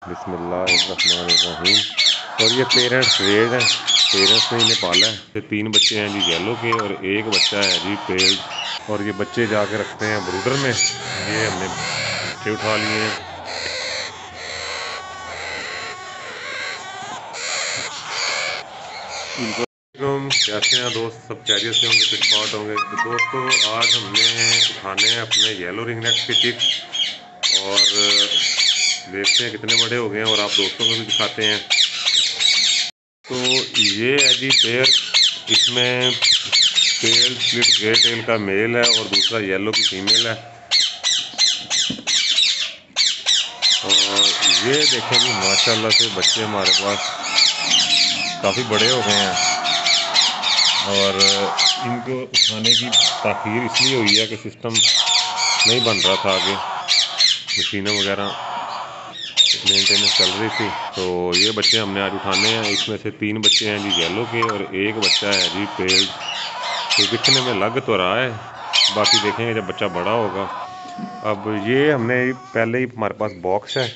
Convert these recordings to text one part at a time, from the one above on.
बिस्मिल्लाहिर्रहमानिर्रहीम। और ये पेरेंट्स रेड हैं, पेरेंट्स ने इन्हें पाला है। ये 3 बच्चे हैं जी येलो के और एक बच्चा है जी पेल्ड। और ये बच्चे जाके रखते हैं ब्रूडर में। ये हमने बच्चे उठा लिए हैं। कैसे हैं दोस्त, सब खैरियत से होंगे, फिट फाट होंगे। तो दोस्तों आज हमने उठाने हैं अपने येलो रिंग नेक के चिक्स और देखते हैं कितने बड़े हो गए हैं और आप दोस्तों को भी दिखाते हैं। तो ये है जी पेयर, इसमें टेल स्प्लिट ग्रे टेल का मेल है और दूसरा येलो की फीमेल है। और ये देखें जी माशाल्लाह से बच्चे हमारे पास काफ़ी बड़े हो गए हैं। और इनको उठाने की ताख़ीर इसलिए हुई है कि सिस्टम नहीं बन रहा था, आगे मशीनें वगैरह मेंटेनेंस चल रही थी। तो ये बच्चे हमने आज उठाने हैं। इसमें से 3 बच्चे हैं जी येलो के और एक बच्चा है जी पेल्ड। तो दिखने में लग तो रहा है, बाकी देखेंगे जब बच्चा बड़ा होगा। अब ये हमने पहले ही हमारे पास बॉक्स है,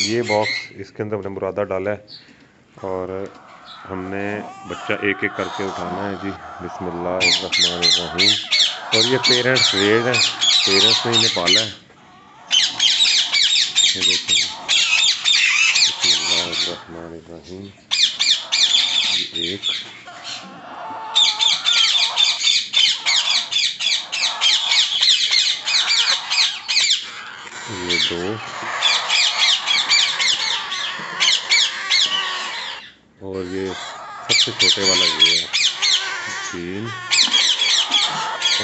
ये बॉक्स इसके अंदर हमने मुरादा डाला है और हमने बच्चा एक एक करके उठाना है जी। बिस्मिल्लाहिर्रहमानिर्रहीम। और ये पेरेंट्स रेड हैं, पेरेंट्स ने इन्हें पाला है। ये देखेंगे बिस्मिल्लाहिर्रहमानिर्रहीम। ये एक, ये 2 और ये सबसे छोटे वाला ये है 3।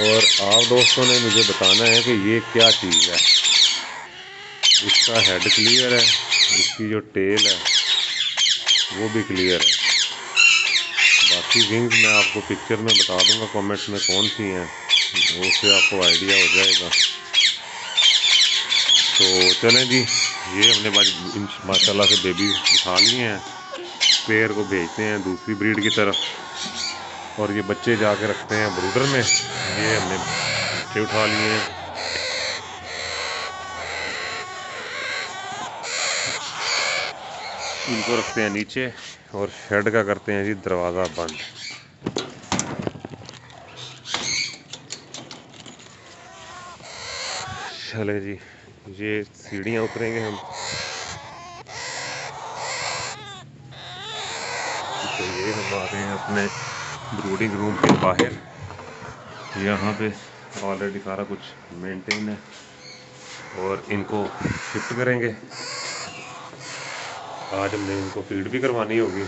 और आप दोस्तों ने मुझे बताना है कि ये क्या चीज़ है। इसका हेड क्लियर है, इसकी जो टेल है वो भी क्लियर है। बाकी विंग्स मैं आपको पिक्चर में बता दूंगा कमेंट्स में कौन सी हैं, उससे आपको आइडिया हो जाएगा। तो चलें जी, ये हमने माशाल्लाह से बेबी उठा लिए हैं। पेयर को भेजते हैं दूसरी ब्रीड की तरफ और ये बच्चे जाके रखते हैं ब्रूडर में। ये हमने बच्चे उठा लिए हैं। इनको रखते हैं नीचे और शेड का करते हैं जी दरवाज़ा बंद। चले जी, ये सीढ़ियाँ उतरेंगे हम। तो ये हम आ गए हैं अपने ब्रूडिंग रूम के बाहर। यहाँ पे ऑलरेडी सारा कुछ मेंटेन है और इनको शिफ्ट करेंगे। आज हमने इनको फीड भी करवानी होगी,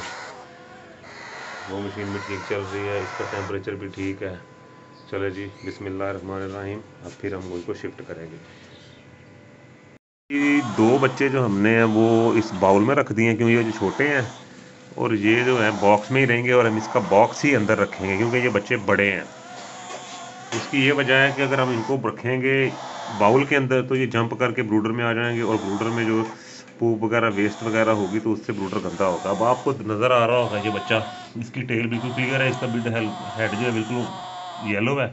वो मशीन भी ठीक चल रही है, इसका टेम्परेचर भी ठीक है। चले जी बिस्मिल्लाहिर्रहमानिर्रहीम। अब फिर हम इनको शिफ्ट करेंगे। ये 2 बच्चे जो हमने हैं वो इस बाउल में रख दिए हैं क्योंकि ये जो छोटे हैं, और ये जो है बॉक्स में ही रहेंगे और हम इसका बॉक्स ही अंदर रखेंगे क्योंकि ये बच्चे बड़े हैं। इसकी ये वजह है कि अगर हम इनको रखेंगे बाउल के अंदर तो ये जंप करके ब्रूडर में आ जाएंगे और ब्रूडर में जो पूप वगैरह वेस्ट वगैरह होगी तो उससे ब्रूडर गंदा होगा। अब आपको नज़र आ रहा होगा ये बच्चा, इसकी टेल बिल्कुल क्लियर है, इसका बिल्ड हेड जो है बिल्कुल येलो है।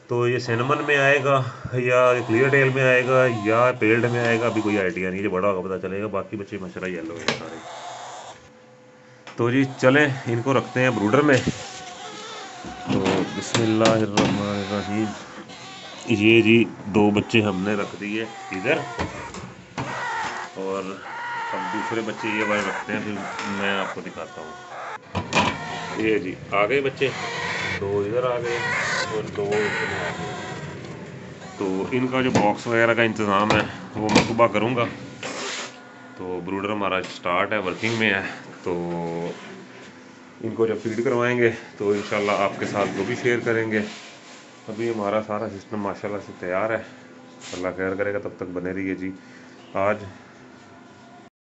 तो ये सिनेमन में आएगा या क्लियर टेल में आएगा या पेल्ड में आएगा, अभी कोई आइडिया नहीं, ये बड़ा होगा पता चलेगा। बाकी बच्चे माशाल्लाह येलो हैं सारे। तो जी चलें इनको रखते हैं ब्रूडर में। तो बिस्मिल्लाहिर्रहमानिर्रहीम। ये जी 2 बच्चे हमने रख दिए इधर और अब दूसरे बच्चे ये वाले रखते हैं, फिर मैं आपको दिखाता हूँ। ये जी आ गए बच्चे, 2 इधर आ गए और 2 इधर आ गए। तो इनका जो बॉक्स वगैरह का इंतज़ाम है वो मैं सुबह करूँगा। तो ब्रूडर हमारा स्टार्ट है, वर्किंग में है। तो इनको जब फीड करवाएंगे तो इंशाल्लाह आपके साथ वो भी शेयर करेंगे। अभी हमारा सारा सिस्टम माशाल्लाह से तैयार है, अल्लाह खैर करेगा, तब तक बने रहिए जी। आज